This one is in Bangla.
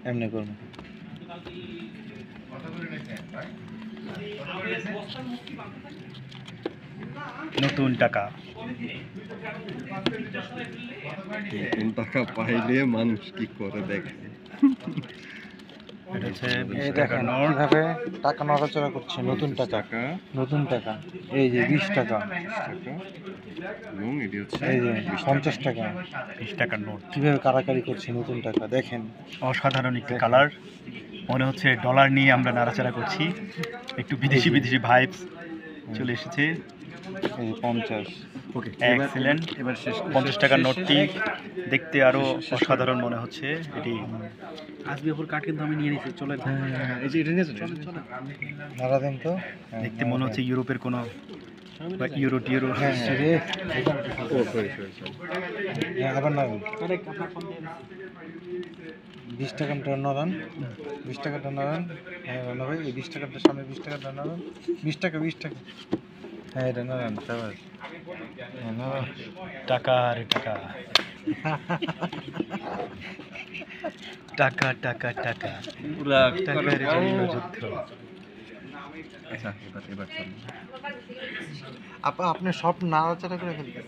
এমনি করবো। নতুন টাকা। নতুন টাকা পাইলে মানুষ কি করে দেখে। এটা হচ্ছে এই 20 দেখেন টাকার নোট। কিভাবে টাকা নড়াচড়া করছে। নতুন টাকা, নতুন টাকা। এই যে 20 টাকা, টাকা এবং এটি হচ্ছে এই যে 50 টাকা। 20 টাকার নোট। কিভাবে কারাকারি করছে নতুন টাকা দেখেন। অসাধারণ একটি কালার। মনে হচ্ছে ডলার নিয়ে আমরা নাড়াচাড়া করছি। একটু বিদেশি বিদেশি ভাইবস চলে এসেছে। এই 50। ওকে এক্সিলেন্ট। এবার শেষ 50 টাকার নোটটি দেখতে আরো অসাধারণ মনে হচ্ছে। এটি আসবিপুর কাঠ কিন্তু আমি নিয়ে নিয়েছি, চলে এই যে এটা নিয়ে চলে নাড়া দেন তো। দেখতে মনে হচ্ছে ইউরোপের কোনো বা ইউরো টিউরো। হ্যাঁ রে, ও সরি হ্যাঁ আবার নাড়ান। 20 টাকাটা নাড়ান, 20 টাকাটা নাড়ান। হ্যাঁ রান্না ভাই এই 20 টাকাটা সামনে 20 টাকাটা নাড়ান। 20 টাকা 20 টাকা। হ্যাঁ এটা নাড়ান সবাই। হ্যাঁ নাড়ান। টাকা রে টাকা। টাকা টাকা টাকা। পুরা টাকার জন্য যুদ্ধ। আচ্ছা এবার চল আপনি সব নাড়াচাড়া করে ফেলতেছেন।